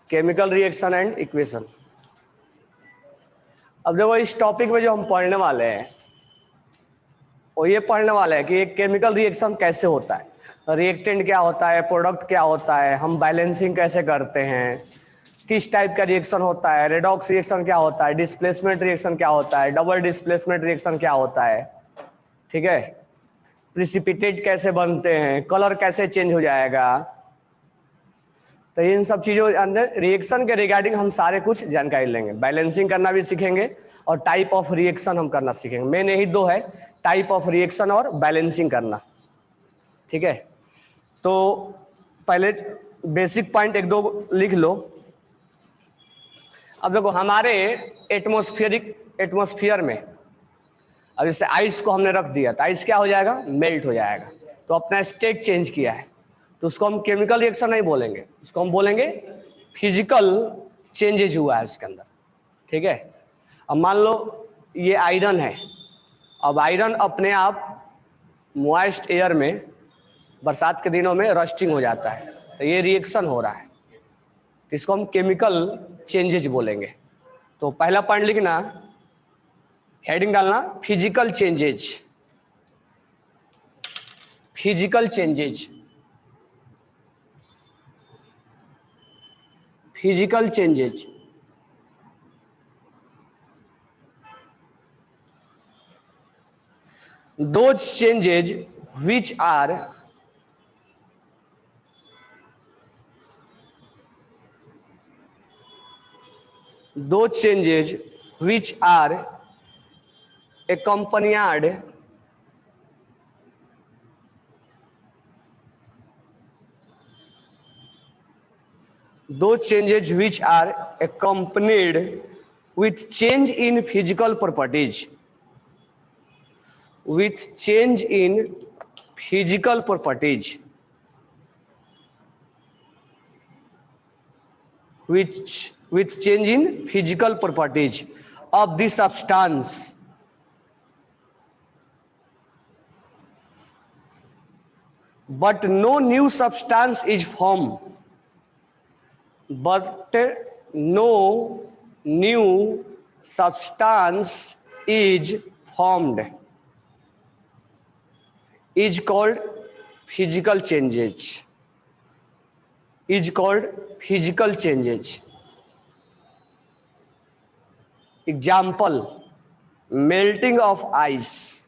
Chemical reaction and equation. अब देखो इस टॉपिक में जो हम पढ़ने वाले हैं वो ये पढ़ने वाले हैं कि एक केमिकल रिएक्शन कैसे होता है, रिएक्टेंट क्या होता है, प्रोडक्ट क्या होता है, हम बैलेंसिंग कैसे करते हैं, किस टाइप का रिएक्शन होता है, रेडॉक्स रिएक्शन क्या होता है, डिस्प्लेसमेंट रिएक्शन क्या होता है, डबल डिस्प्लेसमेंट रिएक्शन क्या होता है, ठीक है, प्रिसिपिटेट कैसे बनते हैं, कलर कैसे चेंज हो जाएगा। तो इन सब चीज़ों के अंदर रिएक्शन के रिगार्डिंग हम सारे कुछ जानकारी लेंगे, बैलेंसिंग करना भी सीखेंगे और टाइप ऑफ रिएक्शन हम करना सीखेंगे। मेन यही दो है, टाइप ऑफ रिएक्शन और बैलेंसिंग करना, ठीक है। तो पहले बेसिक पॉइंट एक दो लिख लो। अब देखो हमारे एटमॉस्फेयर में अब जैसे आइस को हमने रख दिया तो आइस क्या हो जाएगा, मेल्ट हो जाएगा, तो अपना स्टेट चेंज किया है, तो उसको हम केमिकल रिएक्शन नहीं बोलेंगे, उसको हम बोलेंगे फिजिकल चेंजेज हुआ है उसके अंदर, ठीक है। अब मान लो ये आयरन है, अब आयरन अपने आप मॉइस्ट एयर में बरसात के दिनों में रस्टिंग हो जाता है, तो ये रिएक्शन हो रहा है, तो इसको हम केमिकल चेंजेज बोलेंगे। तो पहला पॉइंट लिखना, हेडिंग डालना physical changes, physical changes, physical changes. Those changes which are accompanied with change in physical properties, with change in physical properties, with change in physical properties of the substance, but no new substance is formed, but no new substance is formed, is called physical changes, is called physical changes. Example, melting of ice,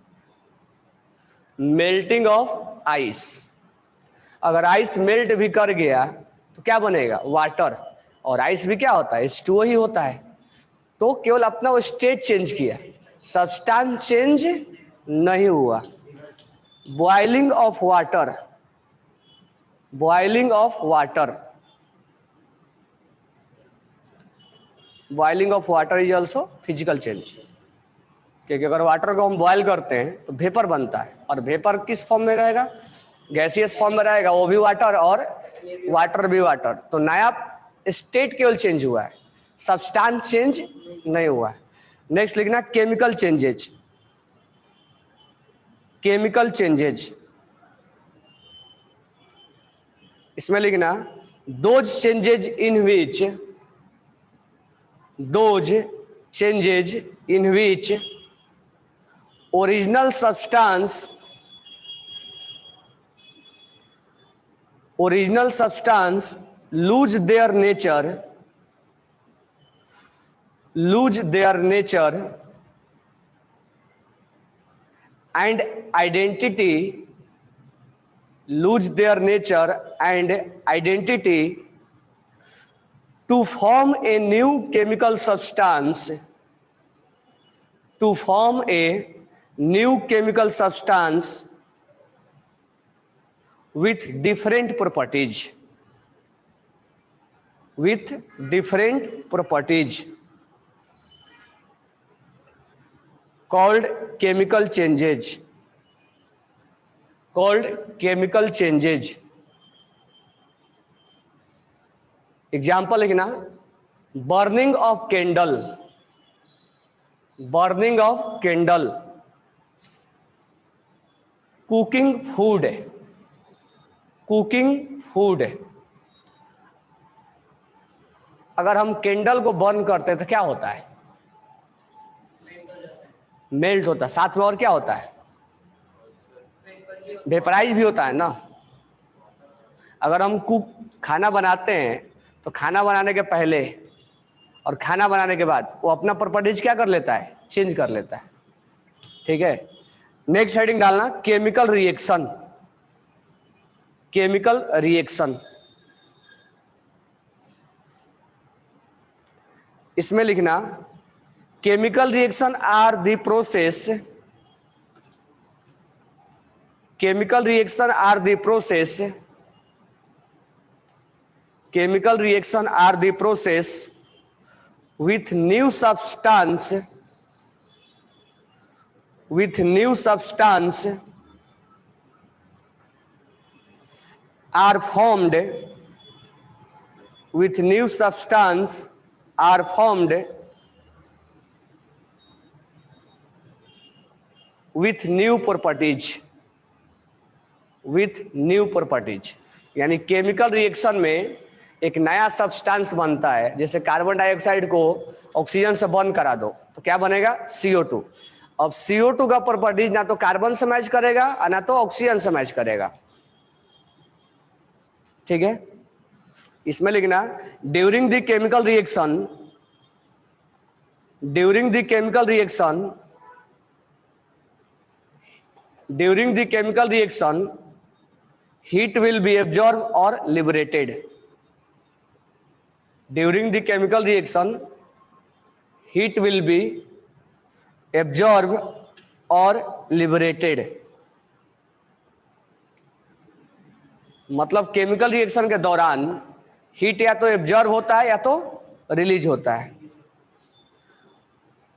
melting of ice। अगर ice melt भी कर गया तो क्या बनेगा, water, और ice भी क्या होता है, H2O ही होता है, तो केवल अपना वो स्टेट चेंज किया, सब्सटेंस चेंज नहीं हुआ। Boiling of water, boiling of water, boiling of water is also physical change, क्योंकि अगर वाटर को हम बॉयल करते हैं तो वेपर बनता है, और वेपर किस फॉर्म में रहेगा, गैसियस फॉर्म में रहेगा, वो भी वाटर और वाटर भी वाटर, तो नया स्टेट केवल चेंज हुआ है, सब्सटेंस चेंज नहीं हुआ है। नेक्स्ट लिखना केमिकल चेंजेज, केमिकल चेंजेज। इसमें लिखना those changes in which, those changes in which original substance lose their nature, lose their nature and identity, lose their nature and identity to form a new chemical substance, to form a new chemical substance with different properties, with different properties called chemical changes, called chemical changes। Example लिखना, burning of candle, burning of candle, cooking food, cooking food, अगर हम candle को burn करते हैं तो क्या होता है? मेल्ट होता है। साथ में और क्या होता है? वेपराइज भी होता है ना। अगर हम खाना बनाते हैं तो खाना बनाने के पहले और खाना बनाने के बाद वो अपना प्रॉपर्टीज क्या कर लेता है? चेंज कर लेता है। ठीक है, नेक्स्ट हेडिंग डालना केमिकल रिएक्शन। केमिकल रिएक्शन, इसमें लिखना chemical reaction are the process, chemical reaction are the process, chemical reaction are the process with new substance are formed, with new substance are formed with new properties, with new properties। यानी chemical reaction में एक नया substance बनता है। जैसे carbon dioxide को oxygen से burn करा दो तो क्या बनेगा? CO2। अब CO2 का प्रॉपर्टीज ना तो कार्बन से मैच करेगा और ना तो ऑक्सीजन से मैच करेगा। ठीक है, इसमें लिखना during the chemical reaction, during the chemical reaction, during the chemical reaction heat will be absorbed or liberated। During the chemical reaction heat will be absorbed or liberated। मतलब केमिकल रिएक्शन के दौरान heat या तो absorb होता है या तो release होता है।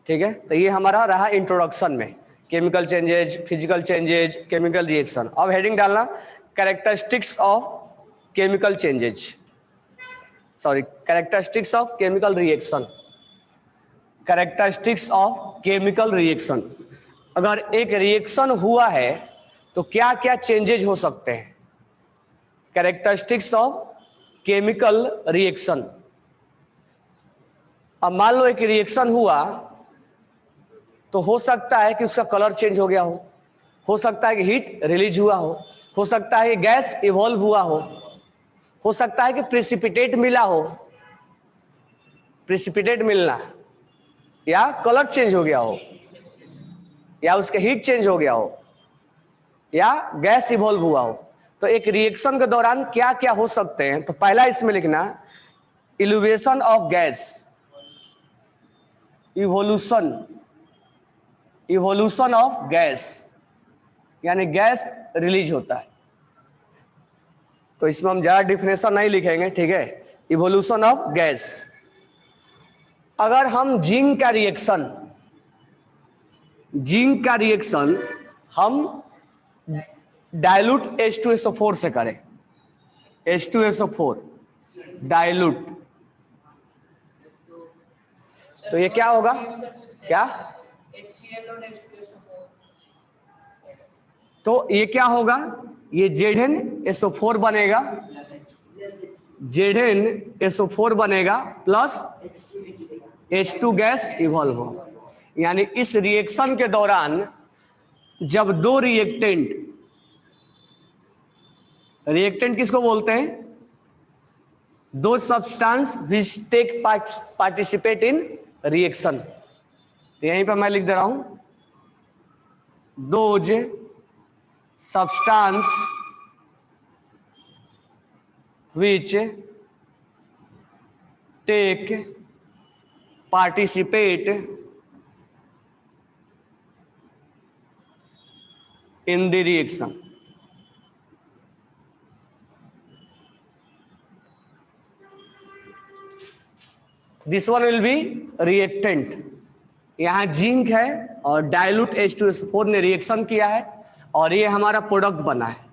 ठीक है, तो ये हमारा रहा इंट्रोडक्शन में chemical changes, physical changes, chemical reaction. अब हेडिंग डालना characteristics of chemical changes, sorry characteristics of chemical reaction, characteristics of chemical reaction. अगर एक रिएक्शन हुआ है तो क्या क्या चेंजेज हो सकते हैं? Characteristics of chemical reaction. अब मान लो एक रिएक्शन हुआ तो हो सकता है कि उसका कलर चेंज हो गया हो सकता है कि हीट रिलीज हुआ हो सकता है कि गैस इवॉल्व हुआ हो सकता है कि प्रेसिपिटेट मिला हो, प्रेसिपिटेट मिलना, या कलर चेंज हो गया हो, या उसके हीट चेंज हो गया हो, या गैस इवॉल्व हुआ हो। तो एक रिएक्शन के दौरान क्या क्या हो सकते हैं? तो पहला इसमें लिखना evolution of gas, evolution, evolution of gas, यानी गैस रिलीज होता है। तो इसमें हम ज्यादा डिफिनेशन नहीं लिखेंगे। ठीक है, इवोल्यूशन ऑफ गैस। अगर हम जिंक का रिएक्शन, जिंक का रिएक्शन हम डाइल्यूट H2SO4 से करें, H2SO4 डाइल्यूट, तो ये क्या होगा? क्या? तो ये क्या होगा? ये ZnSO4 बनेगा, ZnSO4 बनेगा प्लस H2 गैस इवॉल्व होगा। यानी इस रिएक्शन के दौरान जब दो रिएक्टेंट, रिएक्टेंट किसको बोलते हैं? दो substance which take participate in reaction. तो यहीं पर मैं लिख दे रहा हूं those substance which take participate in the reaction। This one will be reactant। यहां जिंक है और डाइल्यूट H2SO4 ने रिएक्शन किया है और ये हमारा प्रोडक्ट बना है।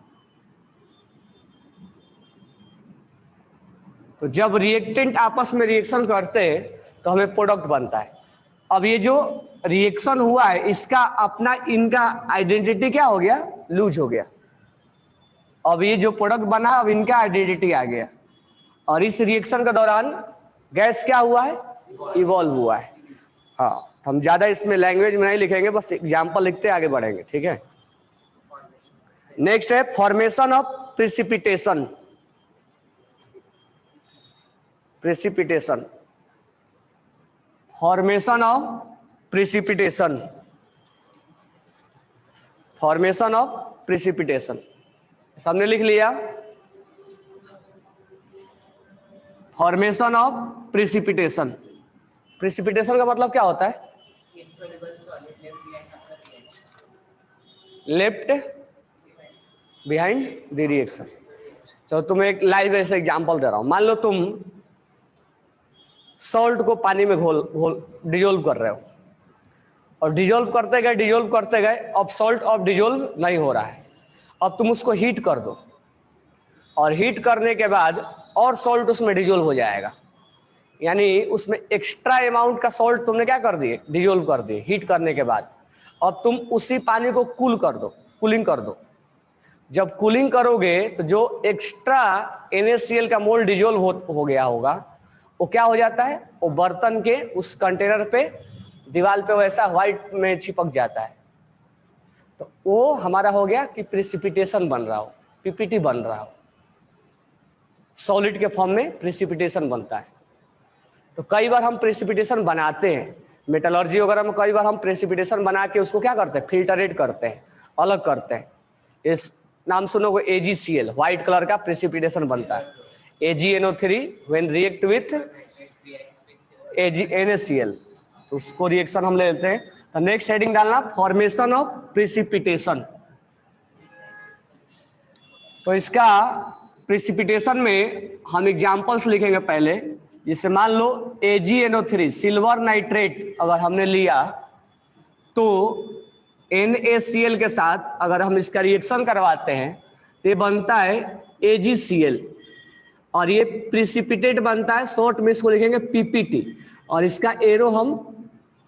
तो जब रिएक्टेंट आपस में रिएक्शन करते हैं तो हमें प्रोडक्ट बनता है। अब ये जो रिएक्शन हुआ है इसका अपना, इनका आइडेंटिटी क्या हो गया? लूज हो गया। अब ये जो प्रोडक्ट बना अब इनका आइडेंटिटी आ गया। और इस रिएक्शन के दौरान गैस क्या हुआ है, इवॉल्व हुआ है। हाँ, हम ज्यादा इसमें लैंग्वेज में नहीं लिखेंगे, बस एग्जाम्पल लिखते आगे बढ़ेंगे, ठीक है। नेक्स्ट है formation of precipitation. Precipitation, formation of precipitation, formation of precipitation, सबने लिख लिया। फॉर्मेशन ऑफ प्रिसिपिटेशन, प्रिसिपिटेशन का मतलब क्या होता है, लेफ्ट बिहाइंड द रिएक्शन। तो तुम्हें एक लाइव ऐसे एग्जांपल दे रहा हूं। मान लो तुम सॉल्ट को पानी में घोल डिजोल्व कर रहे हो, और डिजोल्व करते गए, अब सॉल्ट अब डिजोल्व नहीं हो रहा है। अब तुम उसको हीट कर दो, और हीट करने के बाद और सॉल्ट उसमें डिजोल्व हो जाएगा, यानी उसमें एक्स्ट्रा अमाउंट का सॉल्ट तुमने क्या कर दिए, डिजोल्व कर दिए हीट करने के बाद। अब तुम उसी पानी को कूल कर दो, कूलिंग कर दो। जब कूलिंग करोगे तो जो एक्स्ट्रा NaCl का मोल डिजोल्व हो गया होगा, वो क्या हो जाता है, वो बर्तन के उस कंटेनर पे, दीवार पे वैसा व्हाइट में चिपक जाता है। तो वो हमारा हो गया कि प्रिसिपिटेशन बन रहा हो, पीपीटी बन रहा हो, सॉलिड के फॉर्म में प्रिसिपिटेशन बनता है। तो कई बार हम प्रेसिपिटेशन बनाते हैं, मेटलर्जी वगैरह में कई बार हम प्रेसिपिटेशन बना के उसको क्या करते हैं, फिल्टरेट करते हैं, अलग करते हैं। इस नाम सुनोगे AgCl, व्हाइट कलर का प्रेसिपिटेशन बनता है। AgNO3 when react with NaCl, तो उसको रिएक्शन हम ले लेते हैं। तो नेक्स्ट हेडिंग डालना फॉर्मेशन ऑफ प्रेसिपिटेशन। तो इसका प्रेसिपिटेशन में हम एग्जांपल्स लिखेंगे पहले। जैसे मान लो AgNO3 सिल्वर नाइट्रेट अगर हमने लिया, तो NaCl के साथ अगर हम इसका रिएक्शन करवाते हैं तो ये बनता है AgCl, और ये प्रिसिपिटेट बनता है, शॉर्ट में इसको लिखेंगे PPT, और इसका एरो हम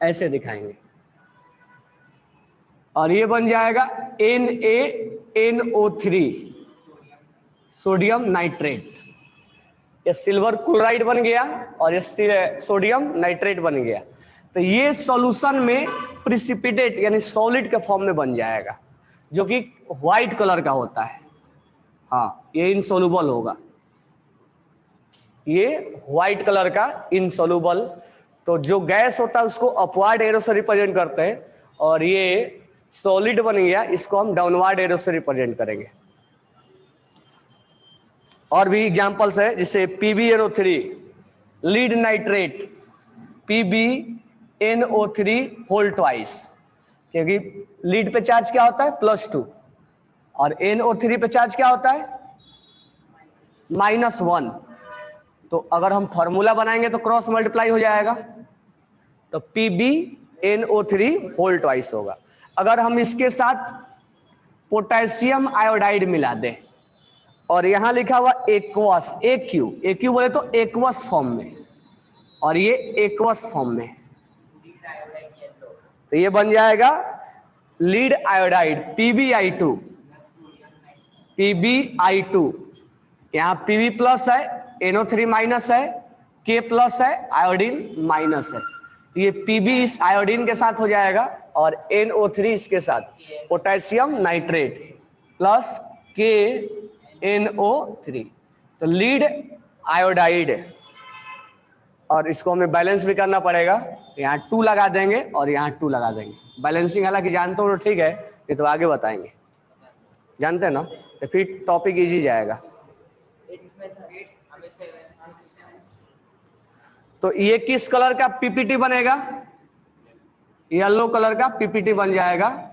ऐसे दिखाएंगे, और ये बन जाएगा NaNO3 सोडियम नाइट्रेट। ये सिल्वर क्लोराइड बन गया और ये सोडियम नाइट्रेट बन गया। तो ये सॉल्यूशन में प्रिसिपिटेट यानी सॉलिड के फॉर्म में बन जाएगा, जो कि व्हाइट कलर का होता है। हाँ, ये इनसोल्यूबल होगा, ये व्हाइट कलर का इनसोल्यूबल। तो जो गैस होता है उसको अपवार्ड एरो से रिप्रेजेंट करते हैं, और ये सॉलिड बन गया, इसको हम डाउनवर्ड एरो से रिप्रेजेंट करेंगे। और भी एग्जांपल्स है, जैसे PbNO3 lead nitrate, PbNO3 whole twice, क्योंकि लीड पे चार्ज क्या होता है +2, और NO3 पे चार्ज क्या होता है -1। तो अगर हम फॉर्मूला बनाएंगे तो क्रॉस मल्टीप्लाई हो जाएगा, तो PbNO3 होल ट्वाइस होगा। अगर हम इसके साथ पोटेशियम आयोडाइड मिला दें, और यहां लिखा हुआ एक्वस, AQ बोले तो एक्वस फॉर्म में, और ये एक्वस फॉर्म में, तो ये बन जाएगा लीड आयोडाइड PbI2, यहाँ Pb प्लस है, NO3 माइनस है, K प्लस है, आयोडीन माइनस है। तो ये Pb इस आयोडीन के साथ हो जाएगा, और NO3 इसके साथ, पोटेशियम नाइट्रेट प्लस KNO3, तो लीड आयोडाइड। और इसको हमें बैलेंस भी करना पड़ेगा, यहाँ 2 लगा देंगे और यहाँ 2 लगा देंगे। बैलेंसिंग हालांकि जानते हो तो ठीक है, ये तो आगे बताएंगे, जानते हैं ना, तो फिर टॉपिक इजी जाएगा। तो ये किस कलर का PPT बनेगा, येलो कलर का PPT बन जाएगा,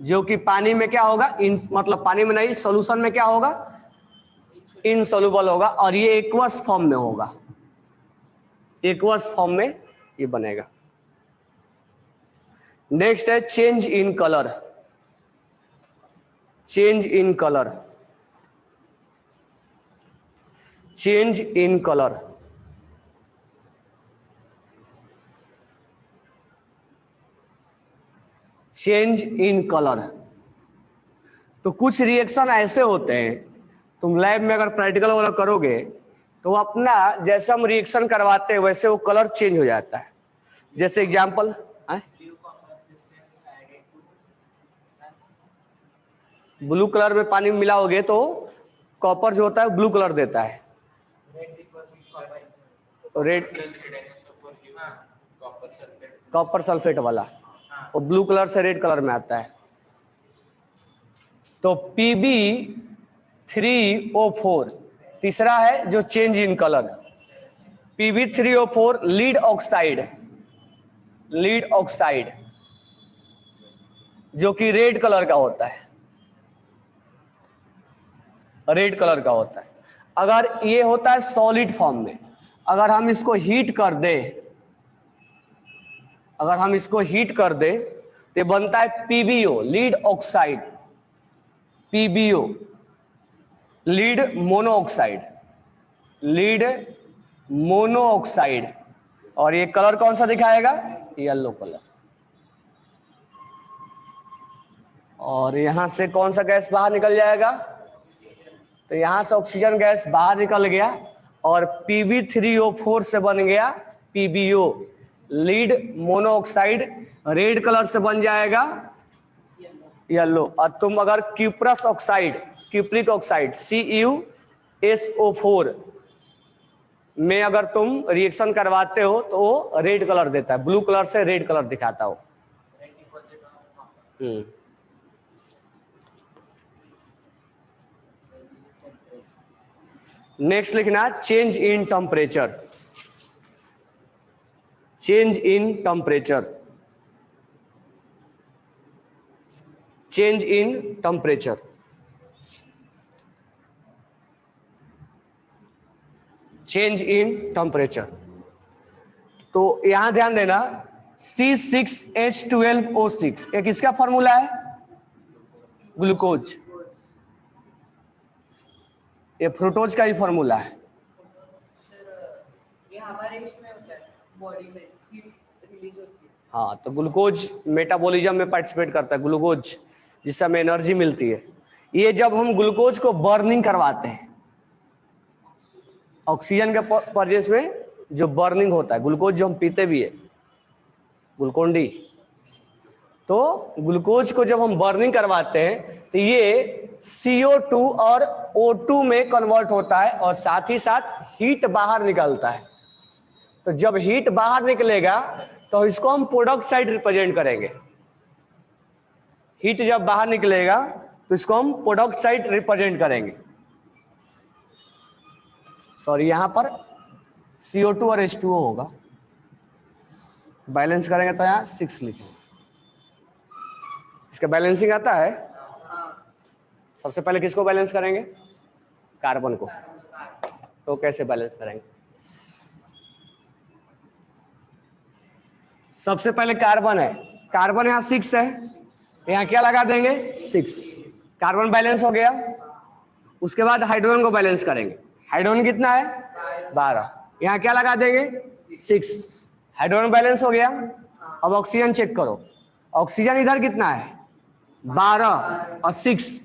जो कि पानी में क्या होगा, मतलब पानी में नहीं, सॉल्यूशन में क्या होगा, इनसोल्यूबल होगा, और ये एक्वस फॉर्म में होगा, एक्वस फॉर्म में ये बनेगा। नेक्स्ट है change in colour, change in colour, change in colour. Change in colour, तो कुछ रिएक्शन ऐसे होते हैं, तुम लैब में अगर प्रैक्टिकल वाला करोगे तो अपना जैसे हम रिएक्शन करवाते हैं वैसे वो कलर चेंज हो जाता है। जैसे एग्जाम्पल, ब्लू कलर में पानी मिलाओगे तो कॉपर जो होता है ब्लू कलर देता है, रेड कॉपर सल्फेट वाला, वो ब्लू कलर से रेड कलर में आता है। तो Pb3O4 तीसरा है जो change in colour, Pb3O4 lead oxide जो कि रेड कलर का होता है, रेड कलर का होता है। अगर ये होता है सॉलिड फॉर्म में, अगर हम इसको हीट कर दे, तो बनता है PbO lead oxide, PbO lead monoxide, और ये कलर कौन सा दिखाएगा, येलो कलर। और यहां से कौन सा गैस बाहर निकल जाएगा, तो यहां से ऑक्सीजन गैस बाहर निकल गया और Pb3O4 से बन गया PbO lead monoxide, red colour से बन जाएगा येलो। और तुम अगर क्यूप्रिक ऑक्साइड CuSO4 में अगर तुम रिएक्शन करवाते हो तो वो रेड कलर देता है, ब्लू कलर से रेड कलर दिखाता हो। नेक्स्ट लिखना change in temperature, change in temperature, change in temperature. Change in temperature, तो यहां ध्यान देना C6H12O6 ये किसका फॉर्मूला है, ग्लूकोज, ये फ्रूटोज का ही फॉर्मूला है। ये हमारे इसमें होता है बॉडी में रिलीज होती है। हाँ, तो ग्लूकोज मेटाबॉलिज्म में पार्टिसिपेट करता है, ग्लूकोज जिससे हमें एनर्जी मिलती है। ये जब हम ग्लूकोज को बर्निंग करवाते हैं, ऑक्सीजन के परजेस में जो बर्निंग होता है, ग्लूकोज जो हम पीते भी है ग्लूकोन डी, तो ग्लूकोज को जब हम बर्निंग करवाते हैं तो ये CO2 और O2 में कन्वर्ट होता है और साथ ही साथ हीट बाहर निकलता है। तो जब हीट बाहर निकलेगा तो इसको हम प्रोडक्ट साइड रिप्रेजेंट करेंगे। हीट जब बाहर निकलेगा तो इसको हम प्रोडक्ट साइड रिप्रेजेंट करेंगे। सॉरी, यहां पर CO2 और H2O होगा, बैलेंस करेंगे तो यहां 6 लिखेंगे। इसका बैलेंसिंग आता है। सबसे पहले किसको बैलेंस करेंगे, कार्बन को। तो कैसे बैलेंस करेंगे, सबसे पहले कार्बन है, कार्बन यहाँ 6 है, यहाँ क्या लगा देंगे 6, कार्बन बैलेंस हो गया। उसके बाद हाइड्रोजन को बैलेंस करेंगे, हाइड्रोजन कितना है 12, यहाँ क्या लगा देंगे 6, हाइड्रोजन बैलेंस हो गया। अब ऑक्सीजन चेक करो, ऑक्सीजन इधर कितना है 12 और 6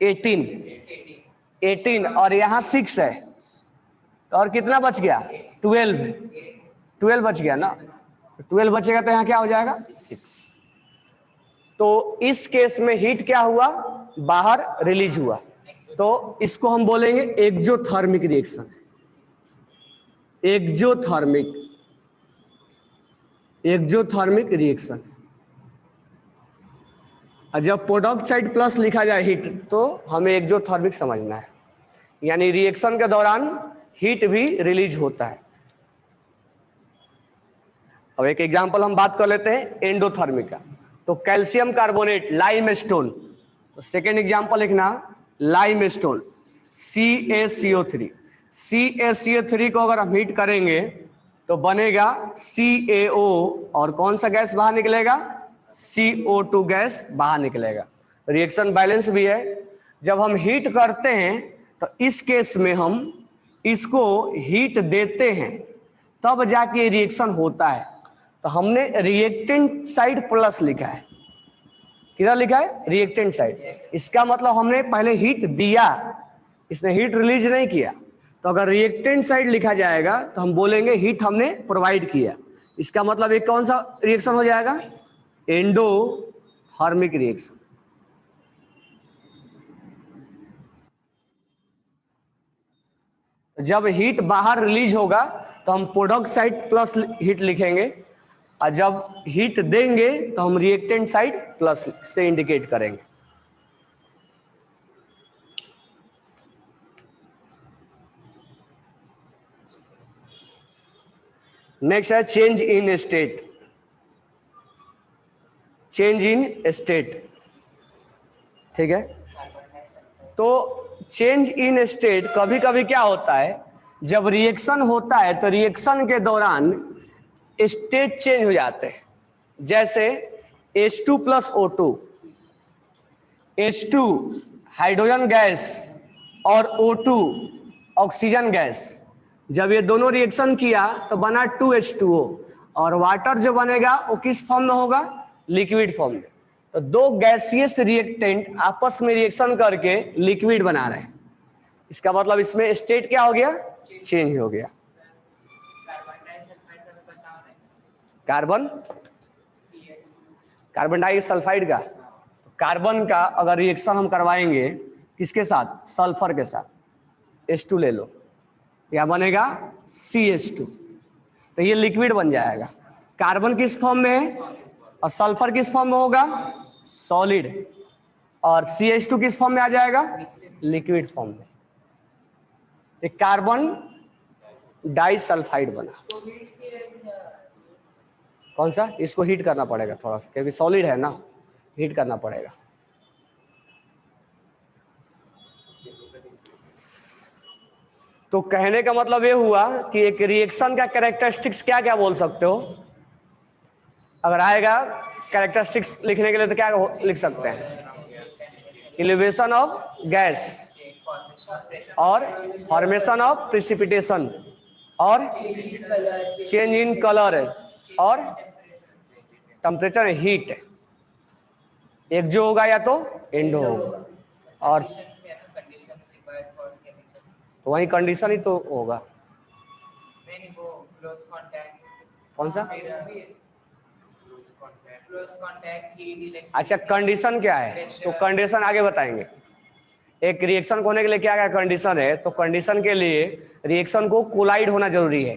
18 और यहाँ 6 है, तो और कितना बच गया 12 बच गया ना, 12 बचेगा तो यहाँ क्या हो जाएगा 6। तो इस केस में हीट क्या हुआ, बाहर रिलीज हुआ, तो इसको हम बोलेंगे एक्सोथर्मिक रिएक्शन, एक्सोथर्मिक रिएक्शन। और जब प्रोडक्ट साइड प्लस लिखा जाए हीट तो हमें एक्सोथर्मिक समझना है, यानी रिएक्शन के दौरान हीट भी रिलीज होता है। अब एक एग्जांपल हम बात कर लेते हैं एंडोथर्मिक का, तो कैल्शियम कार्बोनेट लाइमस्टोन, तो सेकेंड एग्जांपल लिखना लाइमस्टोन CaCO3, CaCO3 को अगर हम हीट करेंगे तो बनेगा CaO और कौन सा गैस बाहर निकलेगा CO2 गैस बाहर निकलेगा। रिएक्शन बैलेंस भी है। जब हम हीट करते हैं तो इस केस में हम इसको हीट देते हैं तब जाके रिएक्शन होता है। तो हमने रिएक्टेंट साइड प्लस लिखा है, किधर लिखा है रिएक्टेंट साइड, इसका मतलब हमने पहले हीट दिया, इसने हीट रिलीज नहीं किया, तो अगर रिएक्टेंट साइड लिखा जाएगा तो हम बोलेंगे हीट हमने प्रोवाइड किया। इसका मतलब एक कौन सा रिएक्शन हो जाएगा? Endothermic reaction. जब हीट बाहर रिलीज होगा तो हम प्रोडक्ट साइड प्लस हीट लिखेंगे, और जब हीट देंगे तो हम रिएक्टेंट साइड प्लस से इंडिकेट करेंगे। नेक्स्ट है change in state. Change in state, ठीक है। तो चेंज इन स्टेट कभी कभी क्या होता है, जब रिएक्शन होता है तो रिएक्शन के दौरान स्टेट चेंज हो जाते हैं। जैसे H2 plus O2, H2 hydrogen gas और O2 ऑक्सीजन गैस, जब ये दोनों रिएक्शन किया तो बना 2H2O, और वाटर जो बनेगा वो किस फॉर्म में होगा? लिक्विड फॉर्म में। तो दो गैसियस रिएक्टेंट आपस में रिएक्शन करके लिक्विड बना रहे हैं। इसका मतलब इसमें स्टेट क्या हो गया? चेंज हो गया। कार्बन कार्बन डाइसल्फाइड का, कार्बन का अगर रिएक्शन हम करवाएंगे किसके साथ? सल्फर के साथ, H2 ले लो, क्या बनेगा? CH2। तो ये लिक्विड बन जाएगा। कार्बन किस फॉर्म में है और सल्फर किस फॉर्म में होगा? सॉलिड। और CH2 किस फॉर्म में आ जाएगा? लिक्विड फॉर्म में। ये कार्बन डाइसल्फाइड बना। कौन सा? इसको हीट करना पड़ेगा थोड़ा सा, क्योंकि सॉलिड है ना, हीट करना पड़ेगा। तो कहने का मतलब ये हुआ कि एक रिएक्शन का कैरेक्टरिस्टिक्स क्या क्या बोल सकते हो? अगर आएगा कैरेक्टरिस्टिक्स लिखने के लिए तो क्या लिख सकते हैं? एलिवेशन ऑफ गैस, और फॉर्मेशन ऑफ प्रिसिपिटेशन, और चेंज इन कलर, और टेम्परेचर हीट। एक जो होगा या तो एंडो होगा, और तो वही कंडीशन ही तो होगा। कौन सा? अच्छा, कंडीशन क्या है? तो कंडीशन आगे बताएंगे। एक रिएक्शन होने के लिए क्या क्या कंडीशन है? तो कंडीशन के लिए रिएक्शन को कोलाइड होना जरूरी है,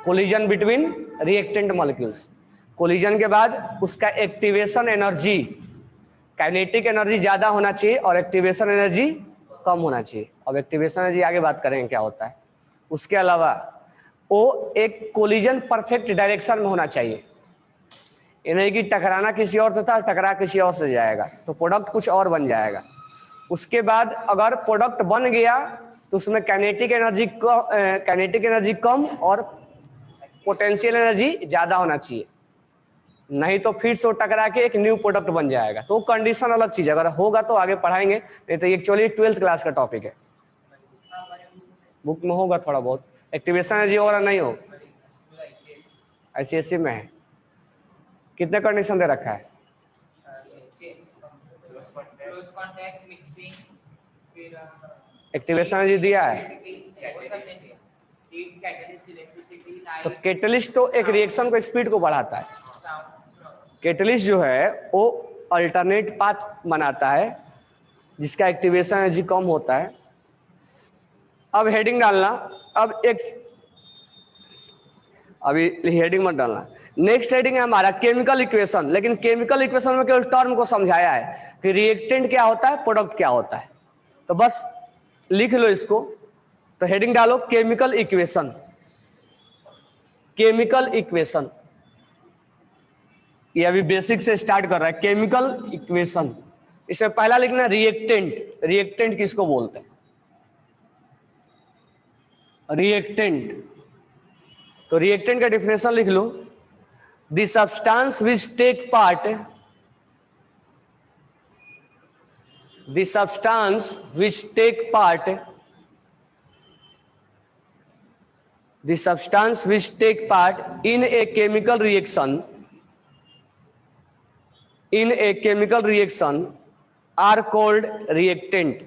collision between reactant molecules. Collision के बाद उसका एक्टिवेशन एनर्जी, काइनेटिक एनर्जी ज्यादा होना चाहिए और एक्टिवेशन एनर्जी कम होना चाहिए। अब एक्टिवेशन एनर्जी आगे बात करेंगे क्या होता है। उसके अलावा वो एक कोलिजन परफेक्ट डायरेक्शन में होना चाहिए, नहीं कि टकराना किसी और से था, टकरा किसी और से जाएगा तो प्रोडक्ट कुछ और बन जाएगा। उसके बाद अगर प्रोडक्ट बन गया तो उसमें काइनेटिक एनर्जी कम और पोटेंशियल एनर्जी ज्यादा होना चाहिए, नहीं तो फिर से टकरा के एक न्यू प्रोडक्ट बन जाएगा। तो कंडीशन अलग चीज है, अगर होगा तो आगे पढ़ाएंगे, नहीं तो एक्चुअली 12th क्लास का टॉपिक है। बुक में होगा थोड़ा बहुत। एक्टिवेशन एनर्जी होगा नहीं हो, ICSE में है। कितने कंडीशन दे रखा है? एक्टिवेशन एनर्जी दिया है। तो कैटलिस्ट तो एक रिएक्शन को स्पीड को बढ़ाता है। कैटलिस्ट जो है वो अल्टरनेट पाथ बनाता है जिसका एक्टिवेशन एनर्जी कम होता है। अब हेडिंग डालना, अब एक अभी हेडिंग मत डालना। नेक्स्ट हेडिंग है हमारा केमिकल इक्वेशन, लेकिन केमिकल इक्वेशन में केवल टर्म को समझाया है कि रिएक्टेंट क्या होता है, प्रोडक्ट क्या होता है, तो बस लिख लो इसको। तो हेडिंग डालो केमिकल इक्वेशन। केमिकल इक्वेशन ये अभी बेसिक से स्टार्ट कर रहा है। केमिकल इक्वेशन, इसमें पहला लिखना रिएक्टेंट। रिएक्टेंट किसको बोलते हैं? रिएक्टेंट, तो रिएक्टेंट का डिफिनेशन लिख लो। The substance which take part, the substance which take part, the substance which take part in a chemical reaction, in a chemical reaction are called reactant,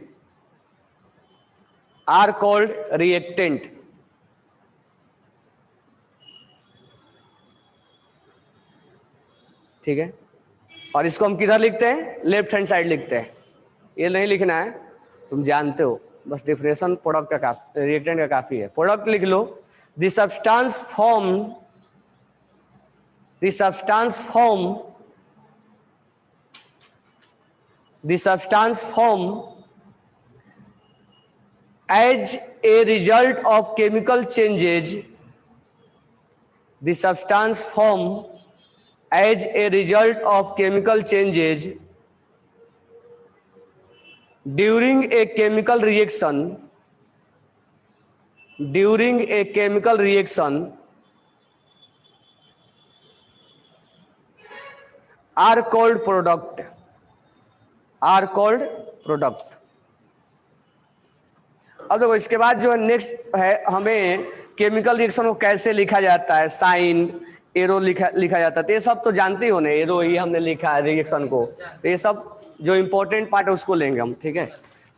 are called reactant. ठीक है, और इसको हम किधर लिखते हैं? लेफ्ट हैंड साइड लिखते हैं। ये नहीं लिखना है, तुम जानते हो, बस डिफरेंशिएशन प्रोडक्ट का रिएक्टेंट का काफी है। प्रोडक्ट लिख लो, the substance form as a result of chemical changes, the substance formed as a result of chemical changes during a chemical reaction are called product। अब देखो इसके बाद जो नेक्स्ट है, हमें केमिकल रिएक्शन को कैसे लिखा जाता है, साइन एरो लिखा जाता है, तो ये सब तो जानते ही हो ना, एरो ही हमने लिखा है रिएक्शन को, तो ये सब जो इंपॉर्टेंट पार्ट है उसको लेंगे हम। ठीक है,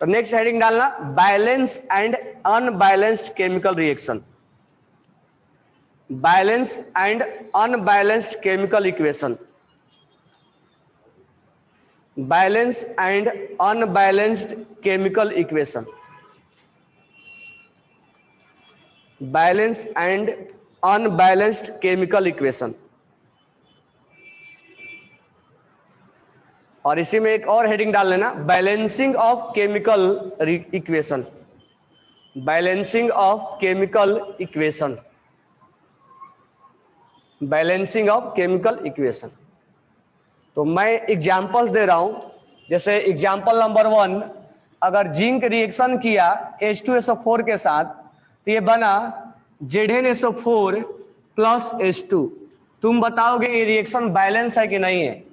तो नेक्स्ट हेडिंग डालना balance and unbalanced chemical reaction, balance and unbalanced chemical equation, balance and unbalanced chemical equation, balance and unbalanced chemical equation. और इसी में एक और हेडिंग डाल लेना, balancing of chemical equation, balancing of chemical equation, balancing of chemical equation. तो मैं examples दे रहा हूं, जैसे एग्जांपल नंबर 1, अगर जिंक रिएक्शन किया H2SO4 के साथ, तो ये बना ZnSO4 प्लस H2। तुम बताओगे ये रिएक्शन बैलेंस है कि नहीं है?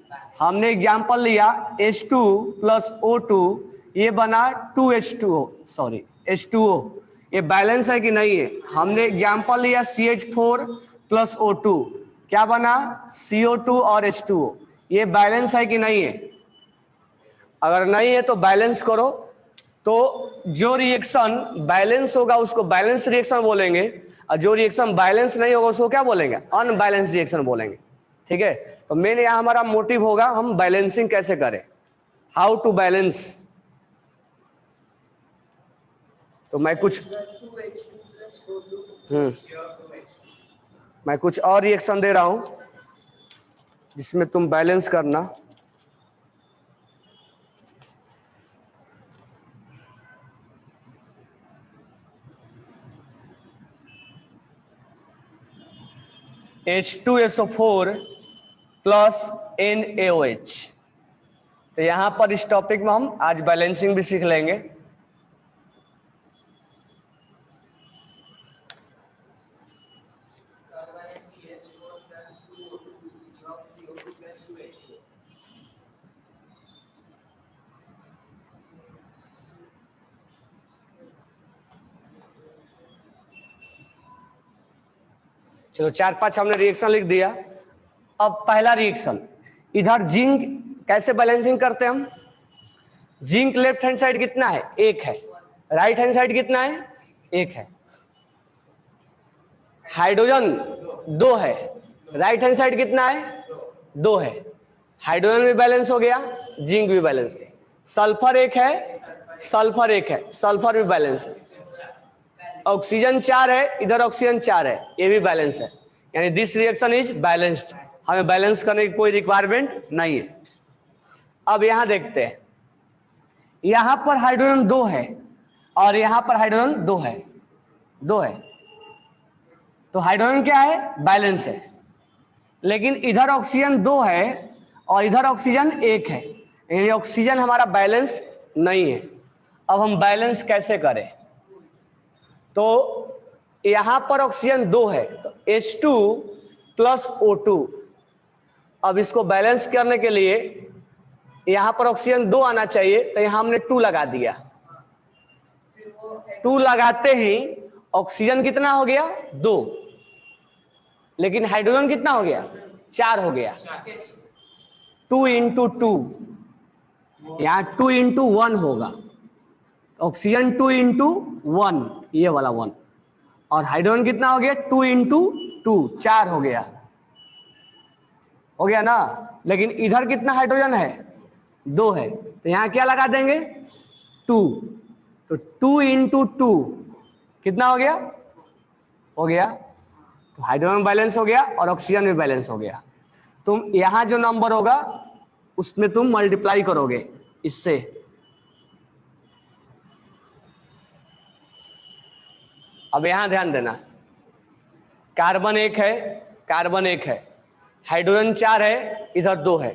हमने एग्जांपल लिया H2 प्लस O2, ये बना H2O, ये बैलेंस है कि नहीं है? हमने एग्जांपल लिया CH4 प्लस O2, क्या बना? CO2 और H2O, ये बैलेंस है कि नहीं है? अगर नहीं है तो बैलेंस करो। तो जो रिएक्शन बैलेंस होगा उसको बैलेंस रिएक्शन बोलेंगे, और जो रिएक्शन बैलेंस नहीं होगा उसको क्या बोलेंगे? अनबैलेंस रिएक्शन बोलेंगे। ठीक है, तो मेन यहाँ हमारा मोटिव होगा हम बैलेंसिंग कैसे करें, हाउ टू बैलेंस। तो मैं कुछ और रिएक्शन दे रहा हूं जिसमें तुम बैलेंस करना। H2SO4 plus NaOH। तो यहां पर इस टॉपिक में हम आज बैलेंसिंग भी सीख लेंगे। चलो 4-5 हमने रिएक्शन लिख दिया। अब पहला रिएक्शन, इधर जिंक कैसे बैलेंसिंग करते हैं हम? जिंक लेफ्ट हैंड साइड कितना है? 1 है। राइट हैंड साइड कितना है? 1 है। हाइड्रोजन 2 है, राइट हैंड साइड कितना है? 2 है। हाइड्रोजन भी बैलेंस हो गया, जिंक भी बैलेंस हो गया। सल्फर 1 है, सल्फर 1 है, सल्फर भी बैलेंस है। ऑक्सीजन 4 है, इधर ऑक्सीजन 4 है, ये भी बैलेंस है। यानी दिस रिएक्शन इज बैलेंस्ड, हमें बैलेंस करने की कोई रिक्वायरमेंट नहीं है। अब यहां देखते हैं, यहां पर हाइड्रोजन 2 है और यहां पर हाइड्रोजन 2 है, 2 है, तो हाइड्रोजन क्या है? बैलेंस है। लेकिन इधर ऑक्सीजन 2 है और इधर ऑक्सीजन 1 है, यानी ऑक्सीजन हमारा बैलेंस नहीं है। अब हम बैलेंस कैसे करें? तो यहां पर ऑक्सीजन 2 है, तो H2 प्लस O2। अब इसको बैलेंस करने के लिए यहां पर ऑक्सीजन 2 आना चाहिए, तो यहां हमने 2 लगा दिया। 2 लगाते ही ऑक्सीजन कितना हो गया? 2, लेकिन हाइड्रोजन कितना हो गया? 4 हो गया। 2 इंटू 2, यहां 2 इंटू 1 होगा, ऑक्सीजन 2 इंटू 1, ये वाला 1, और हाइड्रोजन कितना हो गया 2 इंटू 2, 4 हो गया ना। लेकिन इधर कितना हाइड्रोजन है 2 है, तो यहाँ क्या लगा देंगे 2, तो 2 इंटू 2 कितना हो गया तो हाइड्रोजन बैलेंस हो गया और ऑक्सीजन भी बैलेंस हो गया। तुम यहाँ जो नंबर होगा उसमें तुम मल्टीप्लाई करोगे इससे। अब यहां ध्यान देना, कार्बन 1 है, हाइड्रोजन 4 है, इधर 2 है।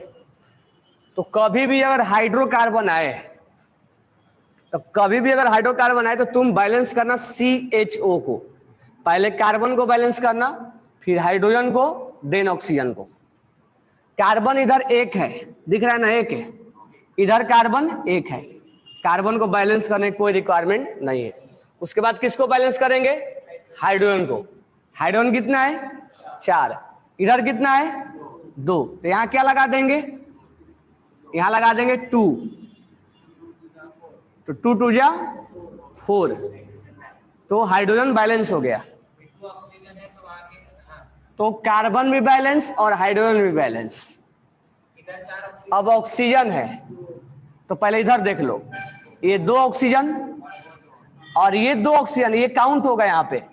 तो कभी भी अगर हाइड्रोकार्बन आए तो तुम बैलेंस करना CHO को, पहले कार्बन को बैलेंस करना, फिर हाइड्रोजन को, देन ऑक्सीजन को। कार्बन इधर 1 है, दिख रहा है ना 1 है, इधर कार्बन 1 है, कार्बन को बैलेंस करने की कोई रिक्वायरमेंट नहीं है। उसके बाद किसको बैलेंस करेंगे हाइड्रोजन को। हाइड्रोजन कितना है 4, इधर कितना है 2, तो यहाँ क्या लगा देंगे, यहाँ लगा देंगे 2, तो 2 2 जा 4, तो हाइड्रोजन बैलेंस हो गया। तो कार्बन भी बैलेंस और हाइड्रोजन भी बैलेंस। अब ऑक्सीजन है तो पहले इधर देख लो, ये 2 ऑक्सीजन और ये 2 ऑक्सीजन, ये काउंट होगा यहाँ पे,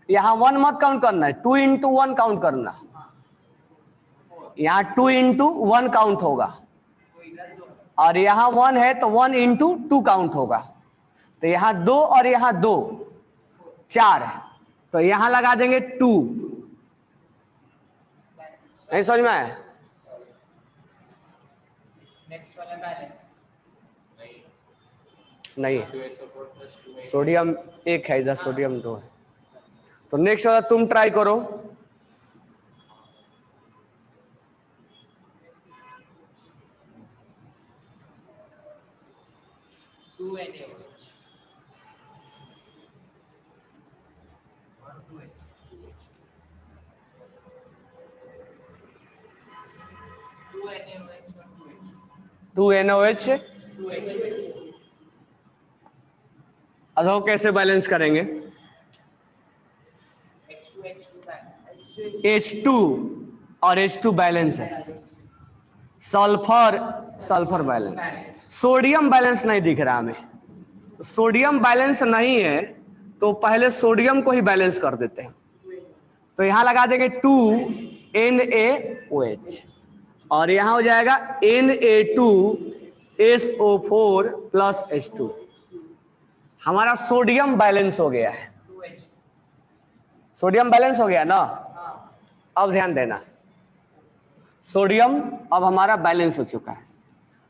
यहाँ 1 मत काउंट करना है, 2 इंटू 1 काउंट करना, यहाँ 2 इंटू 1 काउंट होगा, और यहाँ 1 है तो 1 इंटू 2 काउंट होगा। तो यहाँ 2 और यहाँ 2, 4, तो यहाँ लगा देंगे 2। नहीं समझ में आया? नेक्स्ट वाला बैलेंस नहीं, सोडियम 1 है, इधर सोडियम 2 है। तो नेक्स्ट वाला तुम ट्राई करो। टू NaOH, अब कैसे बैलेंस करेंगे, H2 और H2 बैलेंस है, सल्फर बैलेंस है, सोडियम बैलेंस नहीं दिख रहा हमें। तो सोडियम बैलेंस नहीं है तो पहले सोडियम को ही बैलेंस कर देते हैं। तो यहां लगा देंगे 2 NaOH और यहां हो जाएगा Na2SO4 प्लस H2। हमारा सोडियम बैलेंस हो गया है, सोडियम बैलेंस हो गया ना। अब ध्यान देना, सोडियम अब हमारा बैलेंस हो चुका है।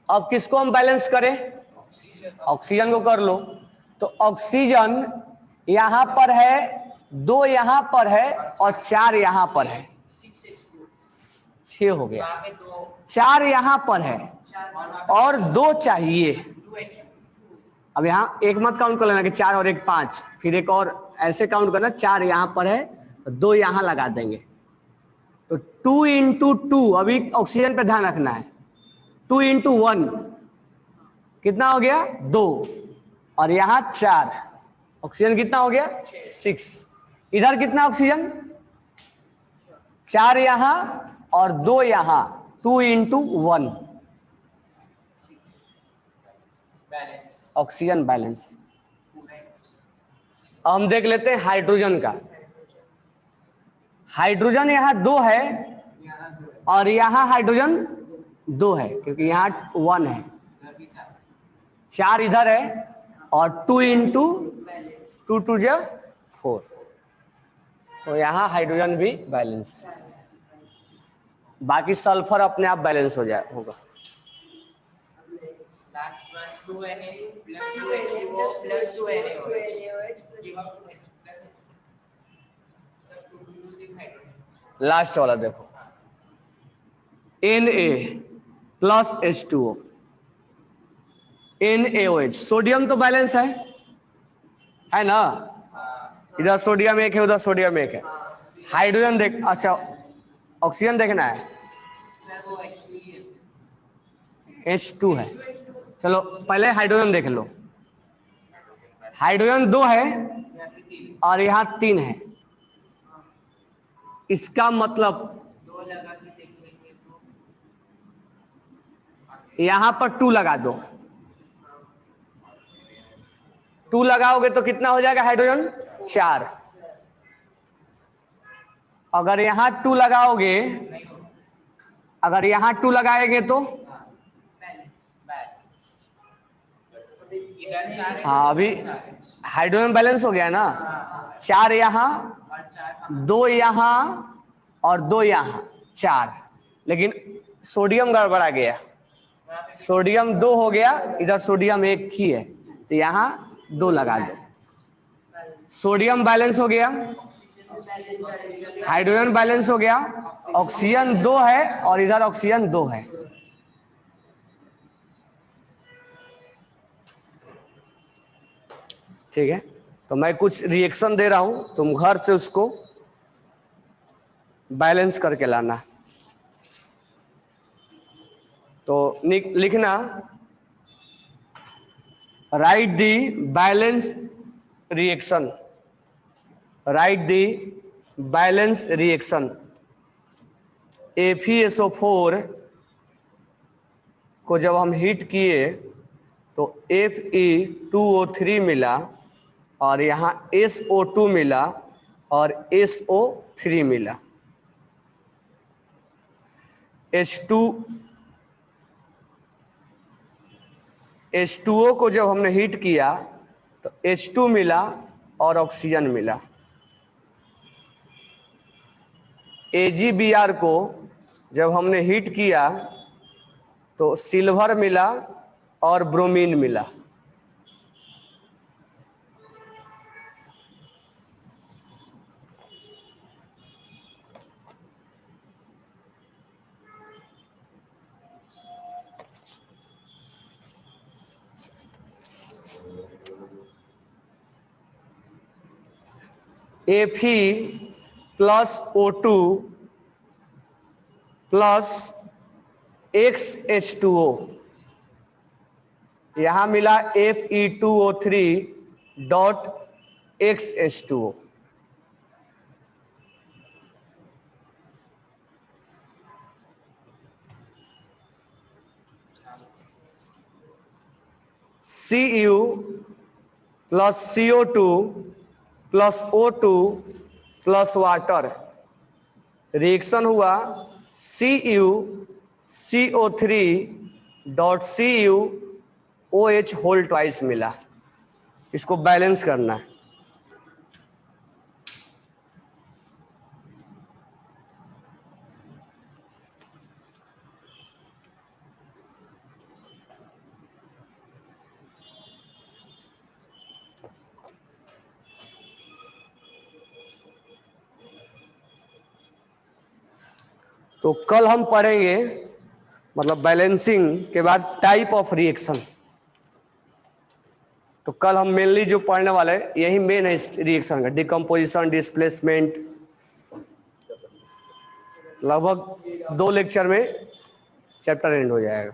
अब किसको हम बैलेंस करें, ऑक्सीजन को कर लो। तो ऑक्सीजन यहां पर है, 2 यहां पर है और 4 यहां पर है, 6 हो गया। 4 यहां पर है और 2 चाहिए। अब यहाँ एक मत काउंट कर लेना कि 4 और 1 5, फिर एक और ऐसे काउंट करना, 4 यहां पर है तो 2 यहां लगा देंगे। तो 2 इंटू 2, अभी ऑक्सीजन पे ध्यान रखना है, 2 इंटू 1 कितना हो गया 2, और यहाँ 4, ऑक्सीजन कितना हो गया 6। इधर कितना ऑक्सीजन 4 यहाँ और 2 यहाँ, 2 इंटू 1, ऑक्सीजन बैलेंस है। अब हम देख लेते हैं हाइड्रोजन का। हाइड्रोजन यहाँ 2 है और यहाँ हाइड्रोजन 2 है, क्योंकि यहाँ 1 है, 4 इधर है और 2 इंटू 2 2 जा 4, तो यहाँ हाइड्रोजन भी बैलेंस है। बाकी सल्फर अपने आप बैलेंस होगा। Last one 2Na plus 2H2O plus 2NaOH. Give up 2H plus H2. Sir, 2 losing hydrogen. Last वाला देखो, Na plus H2O, NaOH, sodium तो बैलेंस है ना, इधर सोडियम 1 है, उधर सोडियम 1 है। हाइड्रोजन देख, अच्छा ऑक्सीजन देखना है, Sir, वो H2 ही है। H2 है। चलो पहले हाइड्रोजन देख लो, हाइड्रोजन 2 है यहाँ पे 3 और यहाँ 3 है, इसका मतलब 2 लगा के देख लेंगे तो यहाँ पर 2 लगा दो, 2 लगाओगे तो कितना हो जाएगा हाइड्रोजन 4। अगर यहाँ 2 लगाओगे, नहीं होगा। अगर यहाँ 2 लगाएंगे तो बैलेंस इधर 4 है, हाँ अभी इधर 4 है। हाइड्रोजन बैलेंस हो गया ना, 4 यहाँ, और 4 2 यहाँ और 2 यहाँ, 4। लेकिन सोडियम गड़बड़ा गया, सोडियम 2 हो गया, इधर सोडियम 1 ही है, तो यहाँ 2 लगा दो। सोडियम बैलेंस हो गया, हाइड्रोजन बैलेंस हो गया, ऑक्सीजन 2 है और इधर ऑक्सीजन 2 है। ठीक है, तो मैं कुछ रिएक्शन दे रहा हूं, तुम घर से उसको बैलेंस करके लाना। तो लिखना, right the balance reaction, right the balance reaction. FeSO4 को जब हम हीट किए तो Fe2O3 मिला और यहाँ SO2 मिला और SO3 मिला। H2O को जब हमने हीट किया तो H2 मिला और ऑक्सीजन मिला। AgBr को जब हमने हीट किया तो सिल्वर मिला और ब्रोमीन मिला। Fe plus O2 plus XH2O, यहां मिला Fe2O3 dot XH2O। Cu plus CO2 plus O2 plus water, reaction हुआ CuCO3 dot CuOH whole twice मिला। इसको बैलेंस करना है। तो कल हम पढ़ेंगे, मतलब बैलेंसिंग के बाद टाइप ऑफ रिएक्शन। तो कल हम मेनली जो पढ़ने वाले हैं यही मेन है इस रिएक्शन का, डिकम्पोजिशन, डिस्प्लेसमेंट। लगभग 2 लेक्चर में चैप्टर एंड हो जाएगा।